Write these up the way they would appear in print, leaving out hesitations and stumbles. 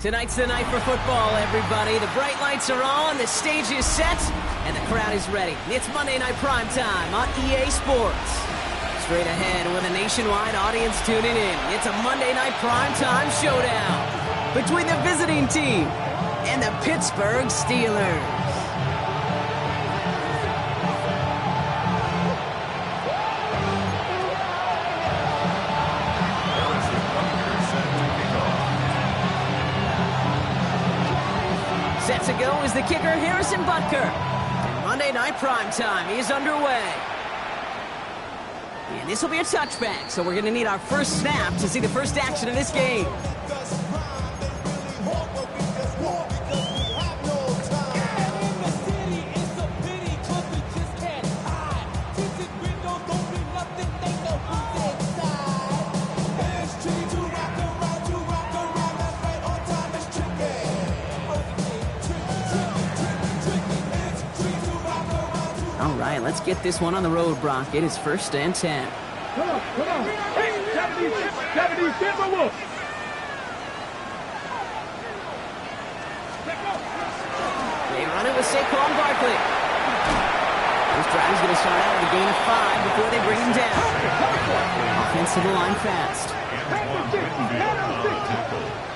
Tonight's the night for football, everybody. The bright lights are on, the stage is set, and the crowd is ready. It's Monday Night Primetime on EA Sports. Straight ahead with a nationwide audience tuning in. It's a Monday Night Primetime showdown between the visiting team and the Pittsburgh Steelers. Set to go is the kicker, Harrison Butker. And Monday Night Primetime is underway. And this will be a touchback, so we're going to need our first snap to see the first action of this game. All right, let's get this one on the road, Brock. It is 1st and 10. Come on. Hey, 70, Timber Wolf. They run it with Saquon Barkley. This drive is going to start out with a gain of 5 before they bring him down. Offensive line fast.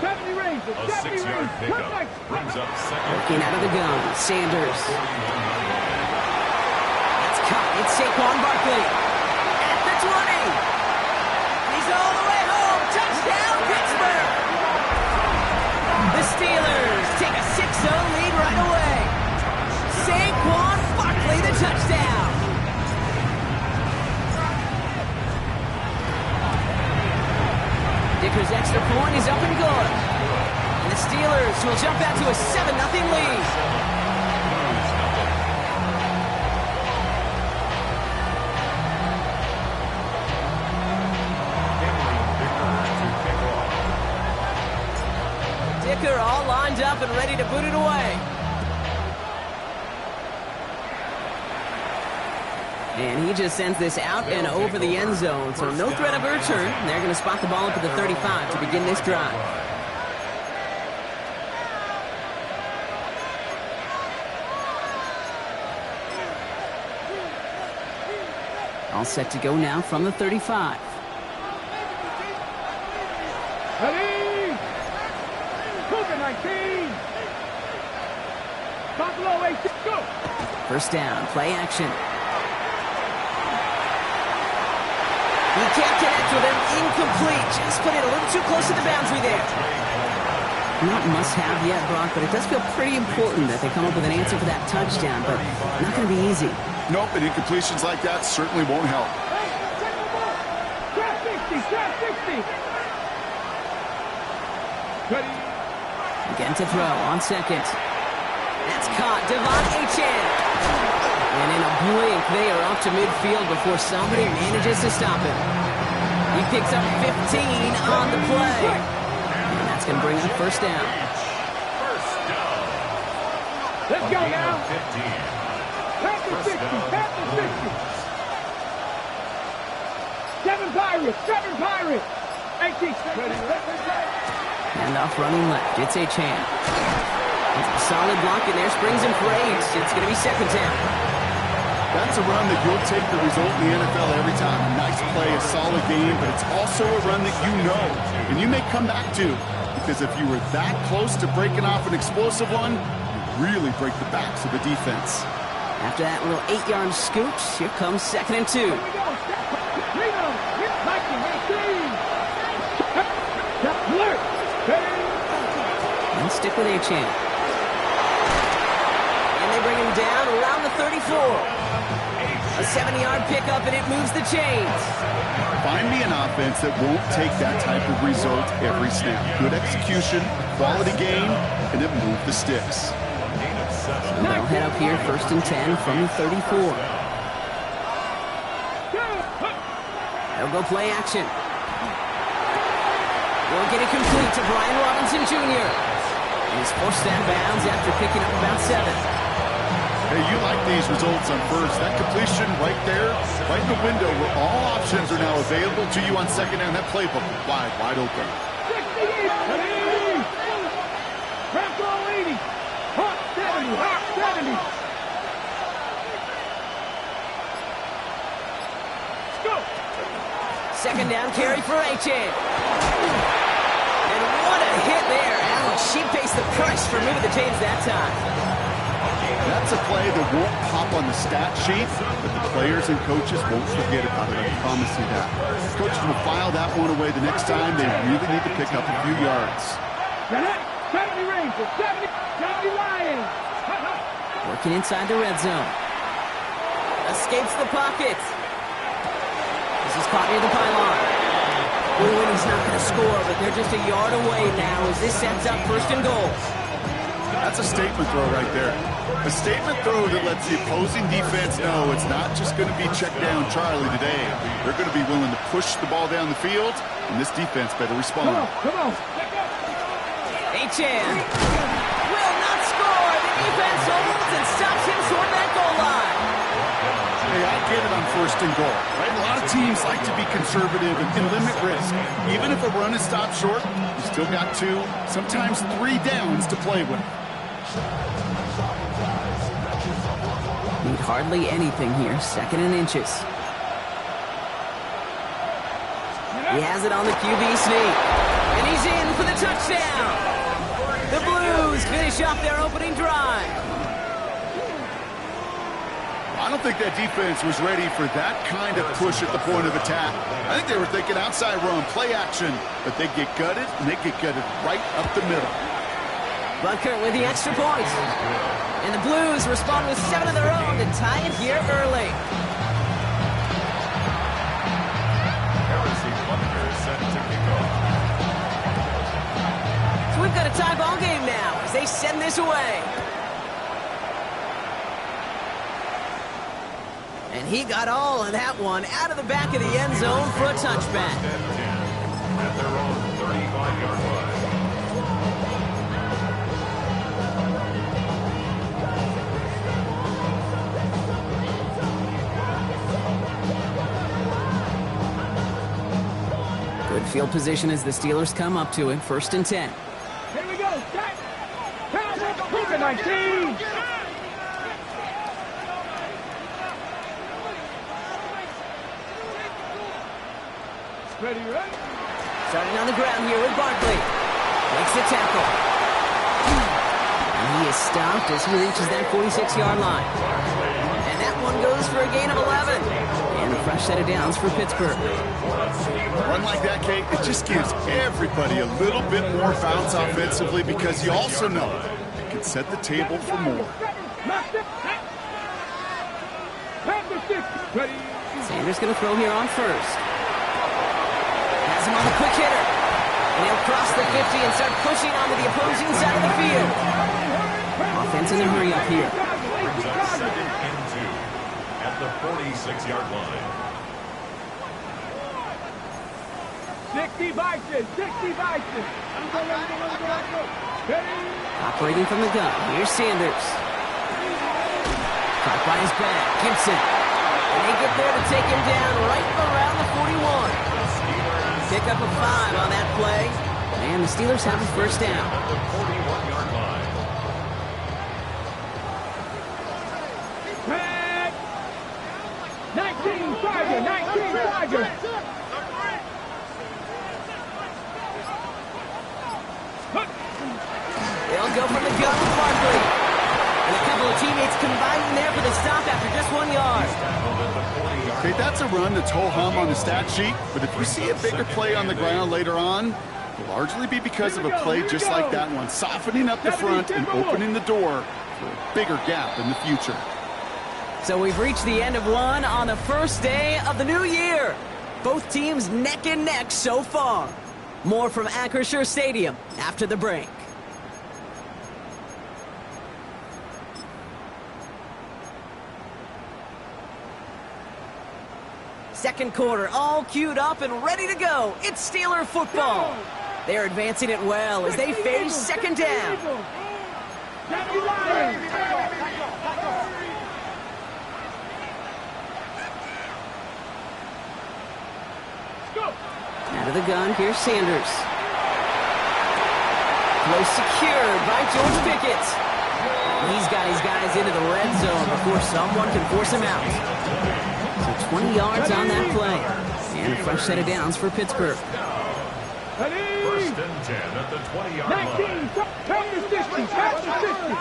70 range. A 6-yard pickup brings up second. Working out of the gun, Sanders. It's Saquon Barkley at the 20. He's all the way home. Touchdown, Pittsburgh. The Steelers take a 6-0 lead right away. Saquon Barkley, the touchdown. Dicker's extra point is up and good. And the Steelers will jump out to a 7-0 lead. Dicker all lined up and ready to boot it away. And he just sends this out and over the end zone, so no threat of a return. They're going to spot the ball up at the 35 to begin this drive. All set to go now from the 35. Ready? Cougar 19. Buffalo 8, go. First down, play action. He can't connect with him. Incomplete. Just put it a little too close to the boundary there. Not must-have yet, Brock, but it does feel pretty important that they come up with an answer for that touchdown, but not going to be easy. Nope, and incompletions like that certainly won't help. Trap 60. Ready? Again to throw on second. That's caught. Devon Achane. And in a blink, they are off to midfield before somebody manages to stop him. He picks up 15 on the play. And that's going to bring up first down. Let's go now. 15. Panther 60. 7 Pirates. 18. Ready. And off running left. It's Achane. It's a solid block in there. Springs and parades. It's going to be second down. That's a run that you'll take the result in the NFL every time. A nice play, a solid game, but it's also a run that you know and you may come back to, because if you were that close to breaking off an explosive one, you really break the backs of the defense. After that little 8-yard scoot, here comes 2nd and 2. And stick with Achane. And they bring him down around the 34. A 70-yard pickup, and it moves the chains. Find me an offense that won't take that type of result every snap. Good execution, quality game, and it moved the sticks. So they'll head up here, 1st and 10 from the 34. They'll go play action. We'll get it complete to Brian Robinson Jr. He's forced out of bounds after picking up about 7. Hey, you like these results on first. That completion right there, right in the window where all options are now available to you on second down. That playbook wide open. 60, 80. Craft all 80. Hot 70, hot 70. Let's go. Second down carry for Achan. And what a hit there. Alex, she pays the price for moving the chains that time. That's a play that won't pop on the stat sheet, but the players and coaches won't forget about it. I promise you that. Coaches will file that one away the next time they really need to pick up a few yards. 70 Rangers, 70 Lions. Working inside the red zone. Escapes the pocket. This is caught near the pylon. Ooh, and he's not going to score, but they're just a yard away now as this sets up 1st and goal. That's a statement throw right there. A statement throw that lets the opposing defense know it's not just going to be check down Charlie today. They're going to be willing to push the ball down the field, and this defense better respond. Come on. Achan will not score. The defense holds and stops him short of that goal line. Hey, I get it on 1st and goal, right? A lot of teams like to be conservative and limit risk. Even if a run is stopped short, you still got 2, sometimes 3 downs to play with. Need hardly anything here. 2nd and inches. He has it on the QB sneak. And he's in for the touchdown. The Blues finish off their opening drive. I don't think that defense was ready for that kind of push at the point of attack. I think they were thinking outside run, play action, but they get gutted, and they get gutted right up the middle. Butker with the extra point. And the Blues respond with 7 of their own to tie it here early. So we've got a tie ball game now as they send this away. And he got all of that one out of the back of the end zone for a touchback. At their own 35-yard line. Good field position as the Steelers come up to it. 1st and 10. Here we go. Set. Keep it 19. Ready? Starting on the ground here with Barkley. Makes the tackle. And he is stopped as he reaches that 46-yard line. And that one goes for a gain of 11. And a fresh set of downs for Pittsburgh. A run like that, Kate, it just gives everybody a little bit more bounce offensively because you also know it can set the table for more. Sanders going to throw here on 1st. Has him on the quick hitter. And he'll cross the 50 and start pushing onto the opposing side of the field. Offense in a hurry up here. Brings up 2nd and 2 at the 46-yard line. 60 Vikings, 60 Vikings. Operating from the gun. Here's Sanders. Caught by his back. Gibson. And they get there to take him down right around the 41. Pick up a 5 on that play. And the Steelers have a 1st down. At the 41-yard line. Back. 19 Tiger, 19 Tiger. They'll go from the gun with Barkley. And a couple of teammates combining there for the stop after just 1 yard. Okay, that's a run that's ho-hum on the stat sheet, but if you see a bigger play on the ground later on, it'll largely be because of a play just like that one, softening up the front and opening the door for a bigger gap in the future. So we've reached the end of one on the first day of the new year. Both teams neck and neck so far. More from Acrisure Stadium after the break. Second quarter, all queued up and ready to go. It's Steeler football. They're advancing it well as they face second down. Out of the gun, here's Sanders. Close secured by George Pickett. He's got his guys into the red zone before someone can force him out. So 20 yards on that play. And a fresh set of downs for Pittsburgh. First and 10 at the 20-yard line. Count the 60. Count the 60.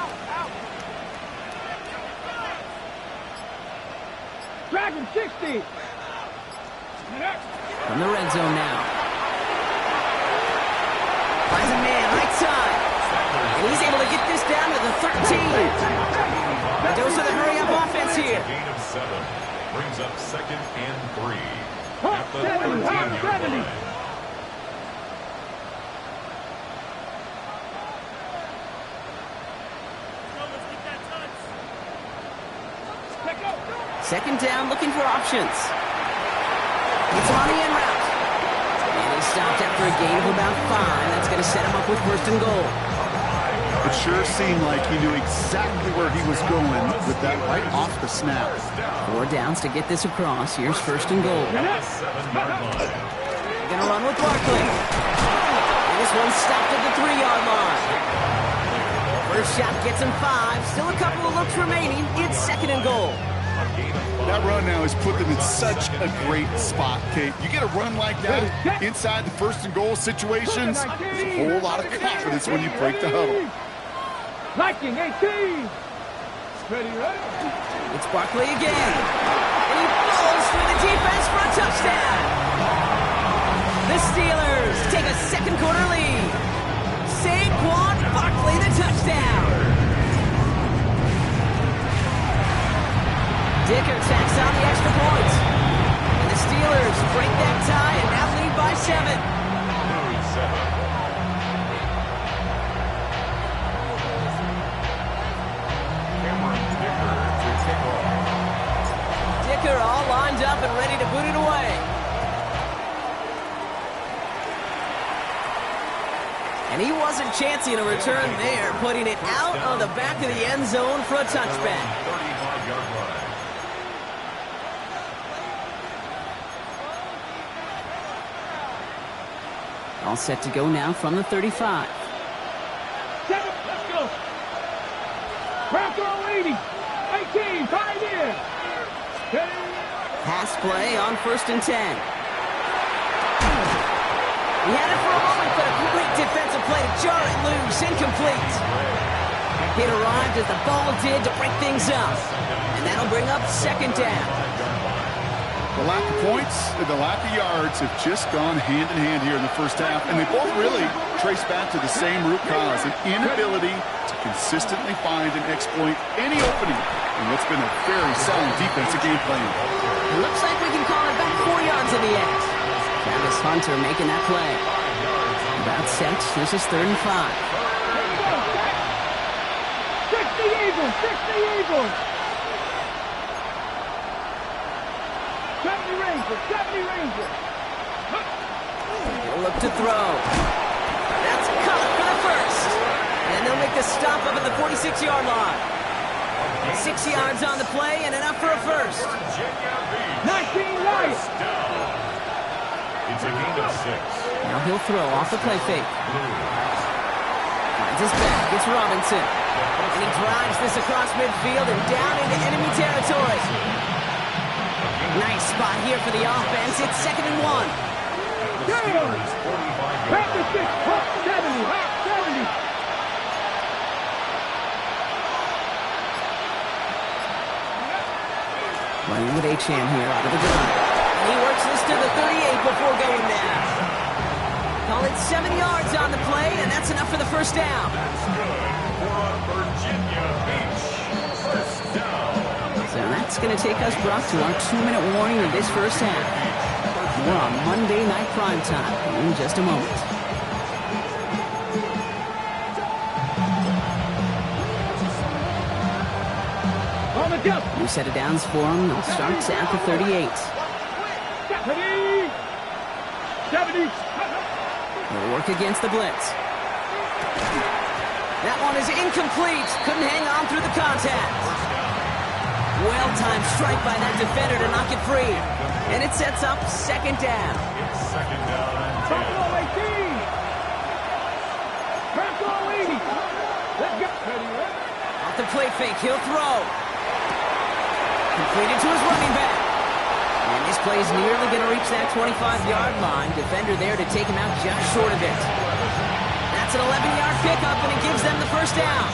Dragon 60. From the red zone now. Finds a man, right side. And he's able to get this down to the 13. A dose of the hurry-up offense here. Gain of 7 brings up second and 3 at the 13-yard line. Second down, looking for options. It's on the end route. And he stopped after a gain of about 5. That's going to set him up with first and goal. It sure seemed like he knew exactly where he was going with that right off the snap. 4 downs to get this across. Here's first and goal. At the 7-yard line. They're going to run with Barkley. And this one stopped at the 3-yard line. First shot gets him 5. Still a couple of looks remaining. It's second and goal. That run now has put them in such a great spot, Kate. You get a run like that inside the first and goal situations, there's a whole lot of confidence when you break the huddle. Liking 18. Ready, ready. It's Barkley again. And he falls through the defense for a touchdown. The Steelers take a second quarter lead. Saquon Barkley, the touchdown. Dicker tacks on the extra point. And the Steelers break that tie and now lead by 7. Dicker all lined up and ready to boot it away. And he wasn't chancing a return there, putting it out on the back of the end zone for a touchback. 35-yard line. All set to go now from the 35. 7, let's go. Bronco 80. 18, tied in. Pass play on first and 10. He had it for a moment, but a great defensive play to jar it loose. Incomplete. It arrived as the ball did to break things up. And that'll bring up second down. The lack of points and the lack of yards have just gone hand in hand here in the first half, and they both really trace back to the same root cause, an inability to consistently find and exploit any opening in what's been a very sound defensive game plan. It looks like we can call it back 4 yards in the end. Travis Hunter making that play. About set. This is 3rd and 5. 60 Eagles, 60 Eagles. 70 Rangers, 70 Rangers. He'll look to throw. That's caught for the first. And they'll make the stop up at the 46-yard line. 6 yards on the play and enough for a first. 19 Lions. It's a gain of 6. Now he'll throw off the play fake. Finds his back. It's Robinson. And he drives this across midfield and down into enemy territory. Nice spot here for the offense. It's 2nd and 1. Down. 56, 70, 70. Running with Achane here out of the gun. And he works this to the 38 before going down. Call it 7 yards on the play, and that's enough for the first down. That's good for a Virginia Beach first down. So that's going to take us, Brock, to our 2-minute warning of this first half. More on Monday Night Primetime in just a moment. New set of downs for him. It starts at the 38. 70. He'll work against the blitz. That one is incomplete. Couldn't hang on through the contact. Well-timed strike by that defender to knock it free. And it sets up second down. It's second down and 10. Buffalo 18. Buffalo 80. Let's go. Off the play fake, he'll throw. Completed to his running back. And this play is nearly going to reach that 25-yard line. Defender there to take him out just short of it. That's an 11-yard pickup, and it gives them the first down.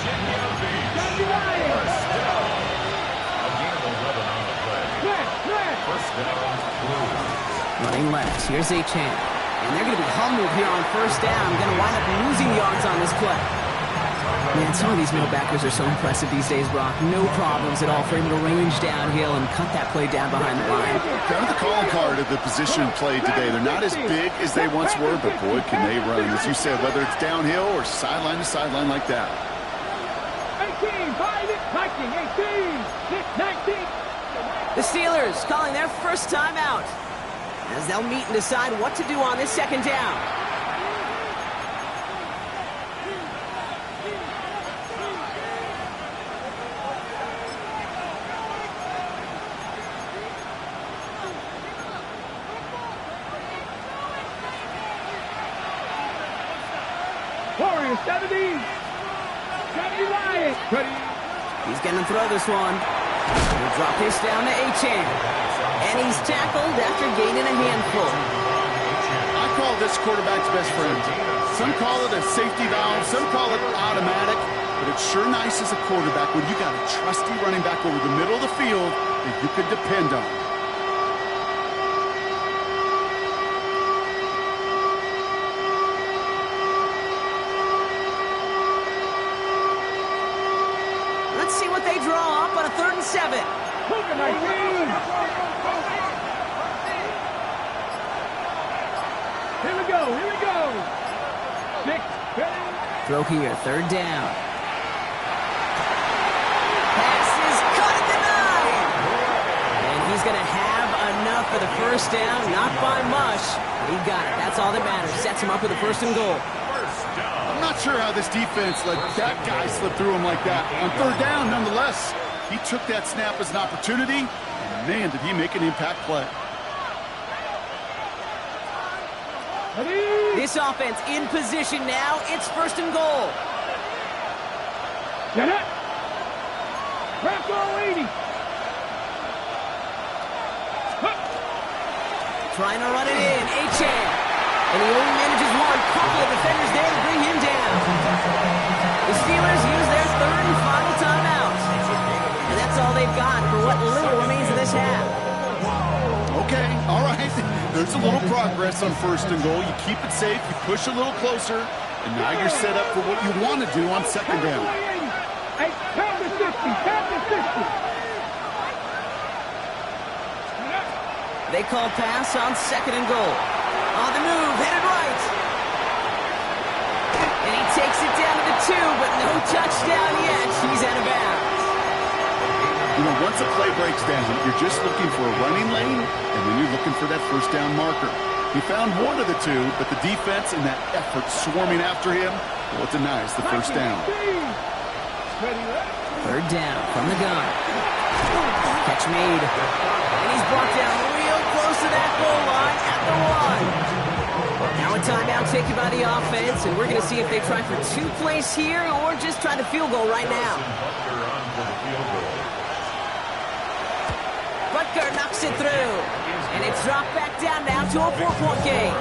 First down, Blues. Running left, here's Achane. And they're going to be humbled here on first down. Going to wind up losing yards on this play. Man, some of these middlebackers are so impressive these days, Brock. No problems at all for him to range downhill and cut that play down behind the line. Kind of the calling card of the position played today. They're not as big as they once were, but boy, can they run. As you said, whether it's downhill or sideline to sideline like that. 18, 5, 19, 18, 6, 19. The Steelers calling their first time out as they'll meet and decide what to do on this second down. Warriors 70. 70 Lions. Ready. He's going to throw this one. He'll drop this down to Achane. And he's tackled after gaining a handful. I call this quarterback's best friend. Some call it a safety valve, some call it automatic, but it's sure nice as a quarterback when you got a trusty running back over the middle of the field that you could depend on. Let's see what they draw up on a 3rd and 7. Here we go. 6, 7. Throw here, 3rd down. Pass is cut at the 9. And he's going to have enough for the first down. Not by much. He got it. That's all that matters. Sets him up with a 1st and goal. I'm not sure how this defense let that guy slip through him like that. On 3rd down, nonetheless, he took that snap as an opportunity, and man, did he make an impact play. This offense in position now. It's 1st and goal. Get it. Buffalo 80. Trying to run it in. Achane. And he only manages one. Couple of defenders there to bring him down. The Steelers use their 3rd and final timeout. And that's all they've got for what little remains of this half. Okay, all right. There's a little progress on 1st and goal. You keep it safe, you push a little closer, and now you're set up for what you want to do on 2nd down. Hey, count to 60. They call pass on 2nd and goal. On the move, headed right. And he takes it down to the 2, but no touchdown yet. He's out of bounds. You know, once a play breaks down, you're just looking for a running lane, and then you're looking for that 1st down marker. He found one of the 2, but the defense and that effort swarming after him, well, it denies the 1st down. 3rd down from the gun. Catch made. And he's brought down real close to that goal line at the 1. Now a timeout taken by the offense, and we're going to see if they try for 2 plays here or just try the field goal right now. Butker knocks it through, and it's dropped back down now to a 4-point game.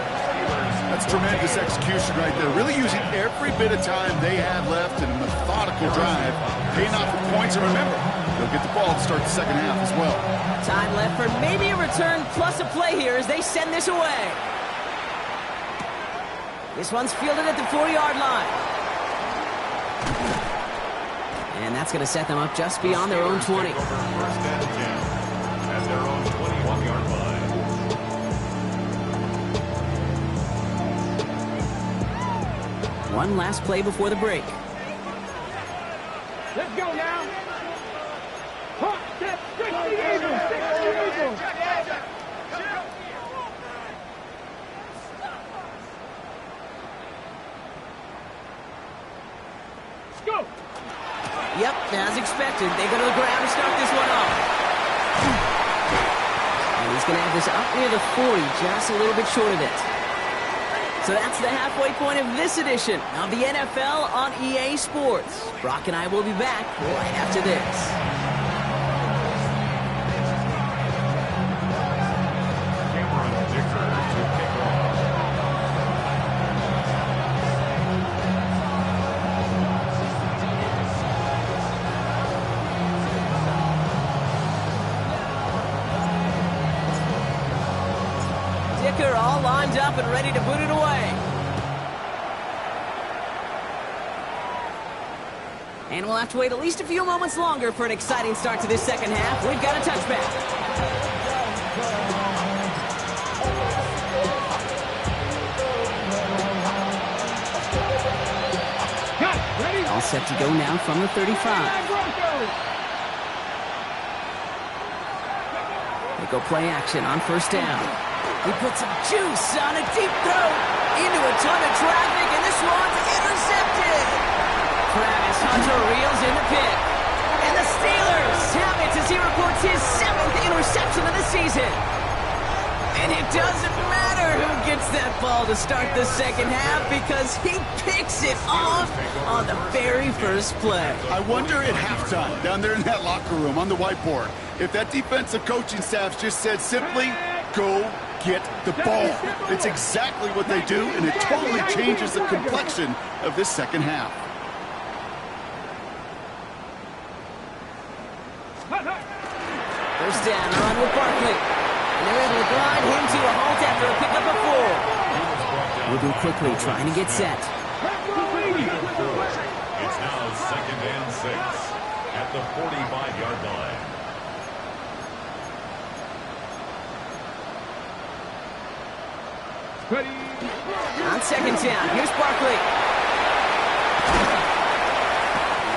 That's tremendous execution right there. Really using every bit of time they had left in a methodical drive, paying off with points. And remember, they'll get the ball to start the 2nd half as well. Time left for maybe a return plus a play here as they send this away. This one's fielded at the 4-yard line. And that's going to set them up just beyond their own 20. First and 10 at their own 21-yard line. One last play before the break. Let's go now. Hot step, 60 Eagles, 60 Eagles. Let's go. Yep, as expected, they go to the ground to start this one off. And he's going to have this up near the 40, just a little bit short of it. So that's the halfway point of this edition of the NFL on EA Sports. Brock and I will be back right after this. All lined up and ready to boot it away. And we'll have to wait at least a few moments longer for an exciting start to this second half. We've got a touchback. All set to go now from the 35. They go play action on first down. He puts some juice on a deep throw into a ton of traffic, and this one's intercepted. Travis Hunter reels in the pick. And the Steelers have it as he reports his 7th interception of the season. And it doesn't matter who gets that ball to start the second half because he picks it off on the very first play. I wonder at halftime, down there in that locker room on the whiteboard, if that defensive coaching staff just said simply, go get the ball. It's exactly what they do, and it totally changes the complexion of this second half. First down, run with Barkley. And they're able to glide him to a halt after a pickup of 4. We'll do quickly, trying to get set. It's now 2nd and 6 at the 45-yard line. Ready. On second down, here's Barkley.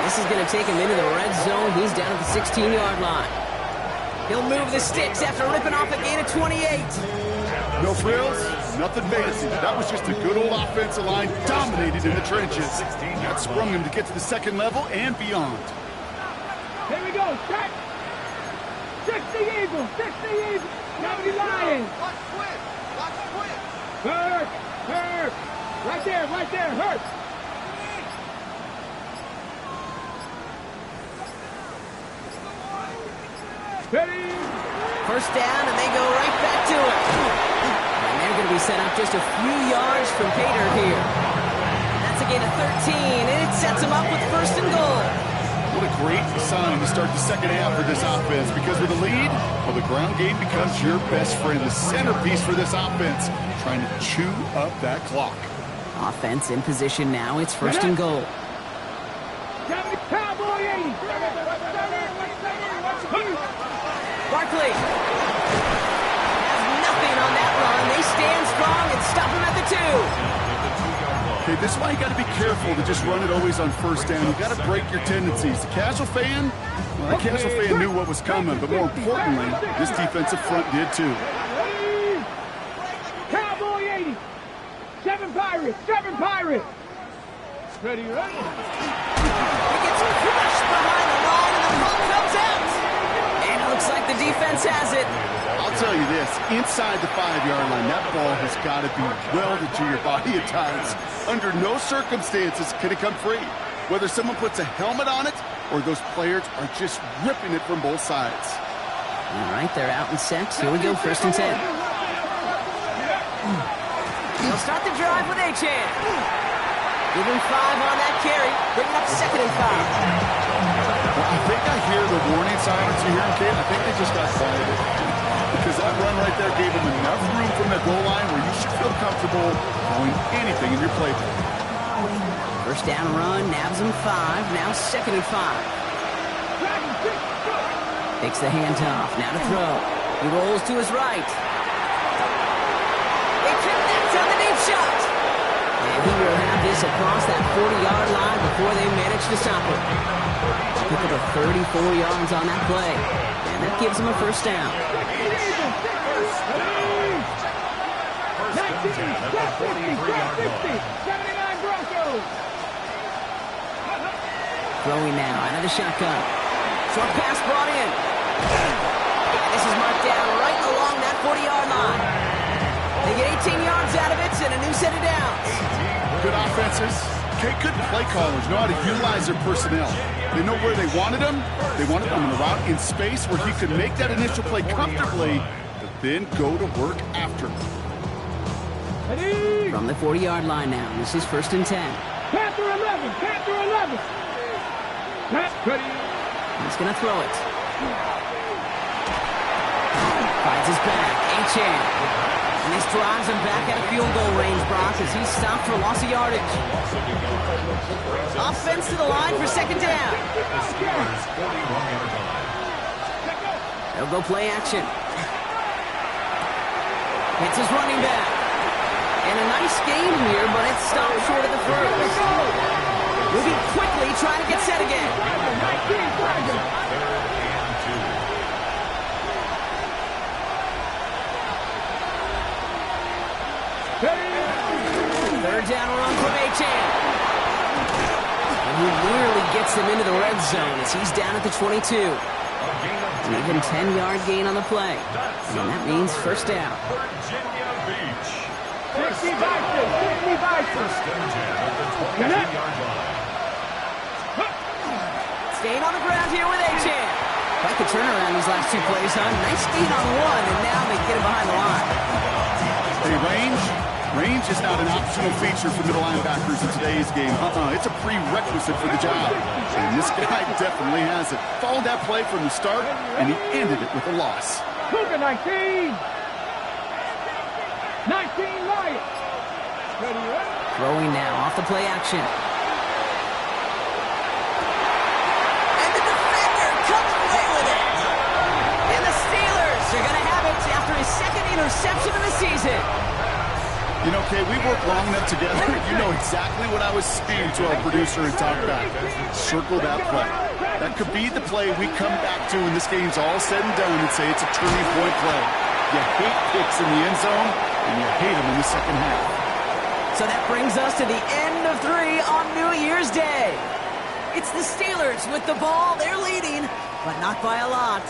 This is going to take him into the red zone. He's down at the 16-yard line. He'll move the sticks after ripping off a gain of 28. No frills, nothing fancy. That was just a good old offensive line dominated in the trenches. That sprung him to get to the second level and beyond. Here we go, set. 60 Eagles, 60 Eagles. 70 Lions. Hurt, hurt. Right there, hurt. Ready. First down, and they go right back to it. And they're going to be set up just a few yards from Pater here. That's a gain of 13, and it sets them up with first and goal. What a great sign to start the second half for this offense, because with a lead, well, the ground game becomes your best friend, the centerpiece for this offense, trying to chew up that clock. Offense in position now. It's first and goal. Cowboy 80. Barkley has nothing on that run. They stand strong and stop him at the 2. Okay, this is why you got to be careful to just run it always on first down. You got to break your tendencies. The casual fan, well, that casual fan knew what was coming, but more importantly, this defensive front did too. Cowboy 80. 7 Pirates, 7 Pirates. Ready. He gets crushed behind the line, and the ball comes out. And it looks like the defense has it. I'll tell you this, inside the 5-yard line, that ball has got to be welded to your body at times. Under no circumstances can it come free. Whether someone puts a helmet on it or those players are just ripping it from both sides. All right, they're out and set. Here we go, first and 10. They'll start the drive with Achane. Give him 5 on that carry. Bring it up second and 5. Well, I think I hear the warning sirens you hear, Kate. I think they just got quiet. Because that run right there gave them enough room from the goal line where you should feel comfortable throwing anything in your playbook. First down run, nabs him 5. Now second and 5. Takes the handoff. Now to throw. He rolls to his right. They connect on the deep shot. And he will have his pass across that 40-yard line before they manage to stop him. Pick up a 34 yards on that play, and that gives them a first down. Throwing now out of the shotgun. Short pass brought in. And this is marked down right along that 40-yard line. They get 18 yards out of it and a new set of downs. Good offenses. Okay, good play callers know how to utilize their personnel. They know where they wanted them. They wanted them in a route in space where he could make that initial play comfortably, but then go to work after. From the 40-yard line now, this is 1st and 10. Panther 11, Panther 11. He's going to throw it. Finds his back. Achane. And this drives him back at a field goal range, Brock, as he's stopped for loss of yardage. Offense to the line for 2nd down. They'll go play action. It's his running back. And a nice game here, but it's stopped short of the first. Moving quickly, trying to get set again. Third down run from Achane. And he nearly gets him into the red zone as he's down at the 22. An even 10-yard gain on the play. And that means first down. Virginia Beach. 50 Bison. Staying on the ground here with Achane. Quite the turnaround these last 2 plays, huh? Nice gain on one, and now they get him behind the line. Hey, range is not an optional feature for middle linebackers in today's game. It's a prerequisite for the job. And this guy definitely has it. Followed that play from the start, and he ended it with a loss. Cougar 19. 19 Lions. Throwing now off the play action. And the defender comes away with it. And the Steelers are going to have it after his 2nd interception of the season. You know, Kay, we worked long enough together. You know exactly what I was saying to our producer and talk about. Circle that play. That could be the play we come back to when this game's all said and done and say it's a turning point play. You hate picks in the end zone, and you hate them in the second half. So that brings us to the end of 3 on New Year's Day. It's the Steelers with the ball. They're leading, but not by a lot.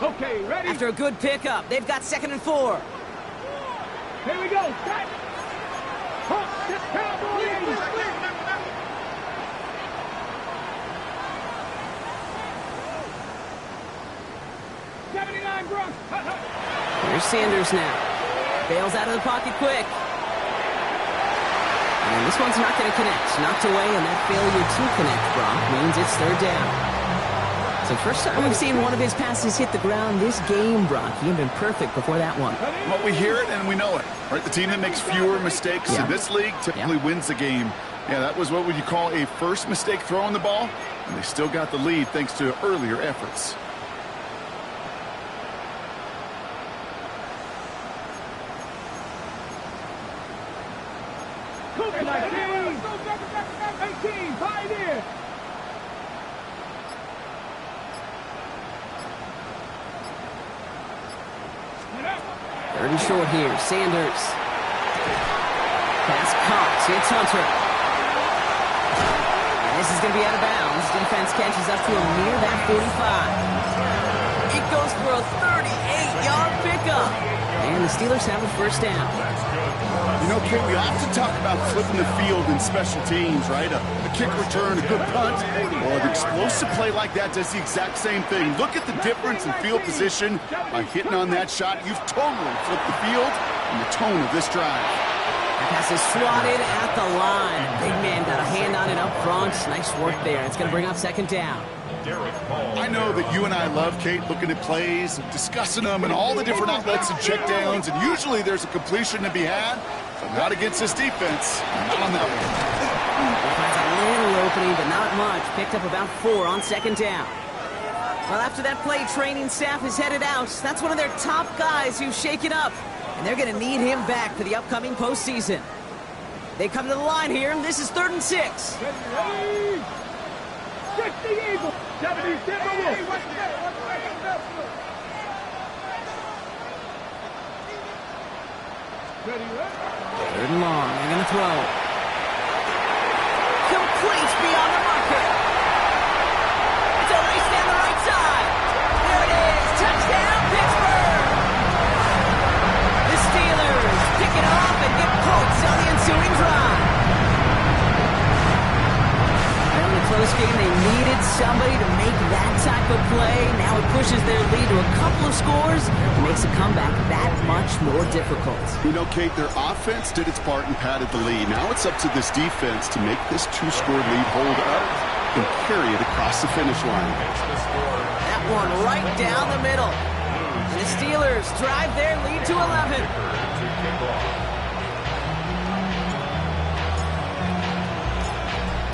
Okay, ready? After a good pickup, they've got 2nd and 4. Here we go. Set. Hook the Cowboys. 79 Bronx. Here's Sanders now. Bails out of the pocket quick. And this one's not going to connect. Knocked away, and that failure to connect, Brock, means it's 3rd down. So first time we've seen one of his passes hit the ground this game, Brock. He had been perfect before that one. Well, we hear it and we know it. Right? The team that makes fewer mistakes in this league typically wins the game. Yeah, that was what would you call a first mistake throwing the ball, and they still got the lead thanks to earlier efforts. Cougar 18. Pioneer. Third and short here. Sanders. Pass caught. It's Hunter. And this is going to be out of bounds. Defense catches up to him near that 45. It goes for a 38-yard pickup. And the Steelers have a first down. You know, Kate, we often talk about flipping the field in special teams, right? A kick return, a good punt. Well, an explosive play like that does the exact same thing. Look at the difference in field position. By hitting on that shot, you've totally flipped the field and the tone of this drive. The pass is swatted at the line. Big man got a hand on it up front. Nice work there. It's going to bring up 2nd down. I know that you and I love, Kate, looking at plays, and discussing them, and all the different outlets and checkdowns, and usually there's a completion to be had, but not against this defense. Not on that one. He finds a little opening, but not much. Picked up about 4 on 2nd down. Well, after that play, training staff is headed out. That's one of their top guys who's shaken up. And they're going to need him back for the upcoming postseason. They come to the line here, and this is 3rd and 6. Ready? 60 Eagles. 70 Timberwolves. Ready? 3rd and long. They're going to throw. Complete beyond the marker. It's a race down the right side. There it is. Touchdown, Pittsburgh. The Steelers pick it off and get points on the ensuing drive. In the close game, they needed somebody to make that type of play. Now it pushes their lead to a couple of scores and makes a comeback that much more difficult. You know, Kate, their offense did its part and padded the lead. Now it's up to this defense to make this 2-score lead hold up and carry it across the finish line. That one right down the middle. And the Steelers drive their lead to 11.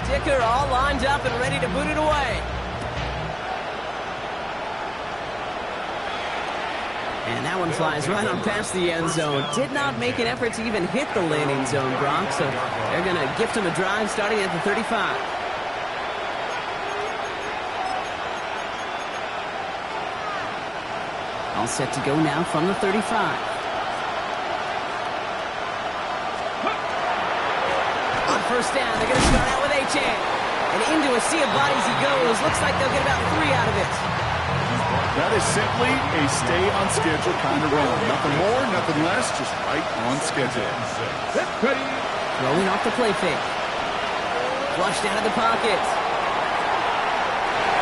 Dicker all lined up and ready to boot it away. And that one flies right on past the end zone. Did not make an effort to even hit the landing zone, Brock. So they're going to gift him a drive starting at the 35. All set to go now from the 35. On first down, they're going to start out with Achane. And into a sea of bodies he goes. Looks like they'll get about 3 out of it. That is simply a stay-on-schedule kind of run. Nothing more, nothing less, just right on schedule. Ready? Throwing off the play fake. Flushed out of the pocket.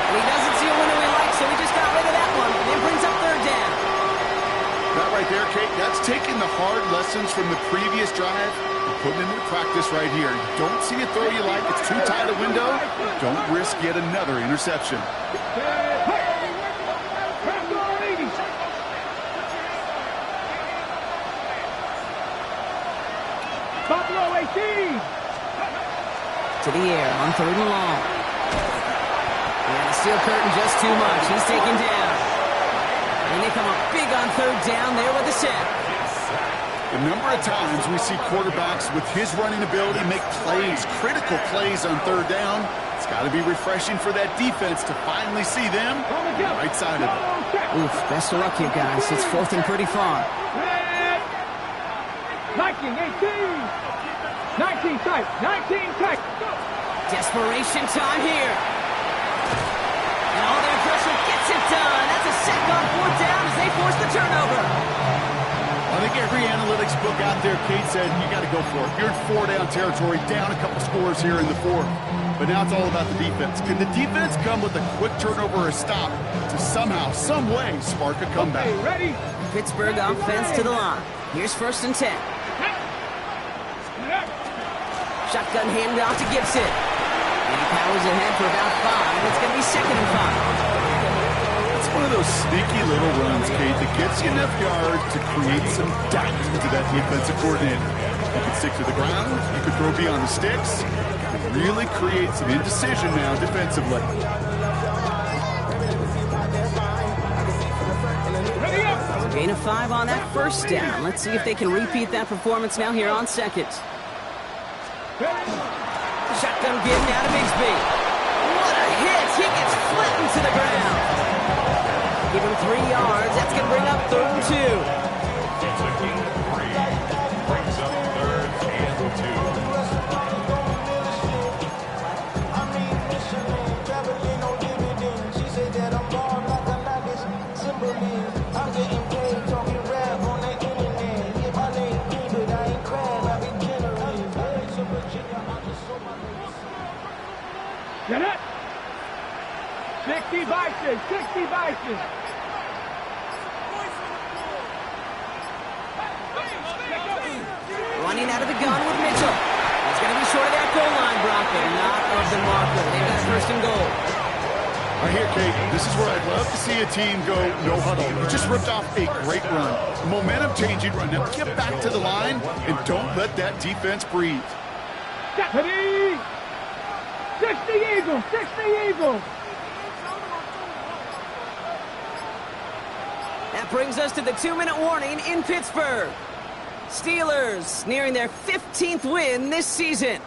And he doesn't see a window he likes, so he just got rid of that one. And brings up 3rd down. That right there, Kate, that's taking the hard lessons from the previous drive and putting it into practice right here. You don't see a throw you like, it's too tight a window. Don't risk yet another interception. Buffalo 18. To the air on 3rd and long. And the steel curtain just too much. He's taken down. And they come up big on 3rd down there with a sack. The number of times we see quarterbacks with his running ability make plays, critical plays on 3rd down. It's got to be refreshing for that defense to finally see them on the right side of it. Oof, best of luck here, guys. It's 4th and pretty far. Viking 18. 19 tight. 19 tight. Desperation time here. And all their pressure gets it done. That's a sack on 4th down as they force the turnover. I think every analytics book out there, Kate, said you got to go for it. You're in 4-down territory, down a couple scores here in the 4th. But now it's all about the defense. Can the defense come with a quick turnover or a stop to somehow, some way, spark a comeback? Okay, ready? Pittsburgh offense to the line. Here's 1st and 10. Shotgun handoff to Gibson. And he powers ahead for about 5. It's going to be 2nd and 5. It's one of those sneaky little runs, Kate, that gets you enough yards to create some doubt into that defensive coordinator. You can stick to the ground. You can throw beyond the sticks. You can really create some indecision now defensively. Ready up. So gain of 5 on that 1st down. Let's see if they can repeat that performance now here on 2nd. Shotgun give now to Bigsby. What a hit! He gets flattened to the ground. Give him 3 yards. That's going to bring up 3rd and 2. Brings up 3rd and 2. Get it. 60 Vikings. 60 Vikings. Running out of the gun with Mitchell. He's going to be short of that goal line, Brock, but not of the marker. They've got 1st and goal. Right here, Kate, this is where I'd love to see a team go no huddle. You just ripped off a great run. Momentum-changing run. Now get back to the line and don't let that defense breathe. Ready. 60 Eagles. 60 Eagles. That brings us to the 2-minute warning in Pittsburgh. Steelers nearing their 15th win this season.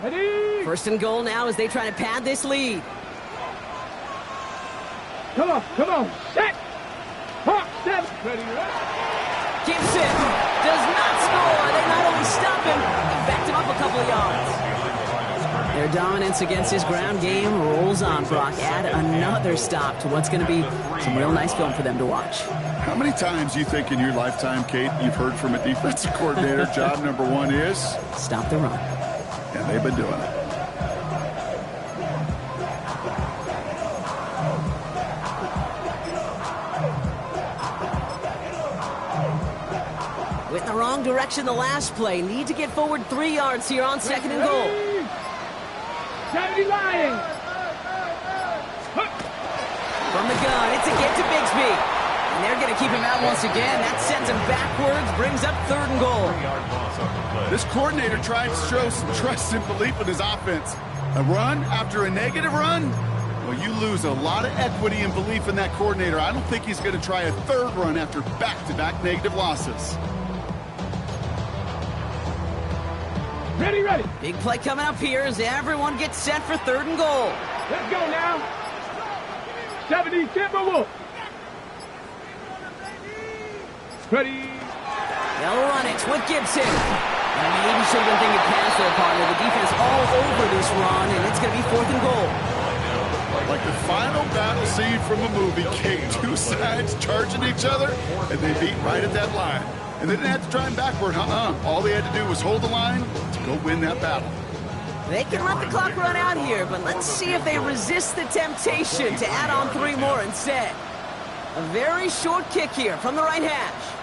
Ready? First and goal now as they try to pad this lead. Come on. Set. Hawk, set. Ready, right? Gibson does not score. They not only stop him, they backed him up a couple of yards. Their dominance against his ground game rolls on, Brock. Add another stop to what's going to be some real nice film for them to watch. How many times do you think in your lifetime, Kate, you've heard from a defensive coordinator, job number one is? Stop the run. And they've been doing it. Went in the wrong direction the last play. Need to get forward 3 yards here on second and goal. 70 Lions. From the gun, it's a get to Bigsby. And they're going to keep him out once again. That sends him backwards, brings up third and goal. This coordinator tried to show some trust and belief in his offense. A run after a negative run? Well, you lose a lot of equity and belief in that coordinator. I don't think he's going to try a third run after back-to-back negative losses. Ready. Big play coming up here as everyone gets set for third and goal. Let's go now. 70 Timberwolves. Ready. They'll run it with Gibson. And maybe should have been thinking pass there, partner. The defense all over this run, and it's going to be fourth and goal. Like the final battle scene from a movie, Kate. Two sides charging each other, and they beat right at that line. And they didn't have to drive backward, All they had to do was hold the line to go win that battle. They can let the clock run out here, but let's see if they resist the temptation to add on 3 more instead. A very short kick here from the right hash.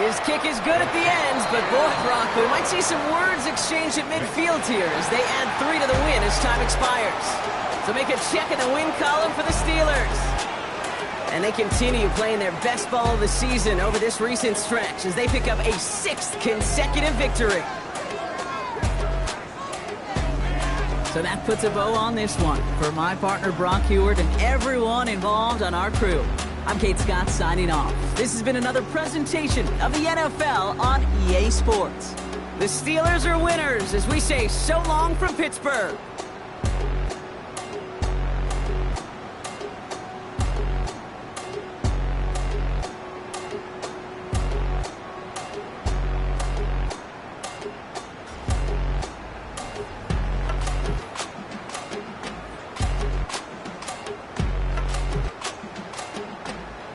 His kick is good at the ends, but boy, Brock, we might see some words exchanged at midfield here as they add 3 to the win as time expires. So make a check in the win column for the Steelers. And they continue playing their best ball of the season over this recent stretch as they pick up a 6th consecutive victory. So that puts a bow on this one. For my partner, Brock Heward, and everyone involved on our crew, I'm Kate Scott signing off. This has been another presentation of the NFL on EA Sports. The Steelers are winners as we say so long from Pittsburgh.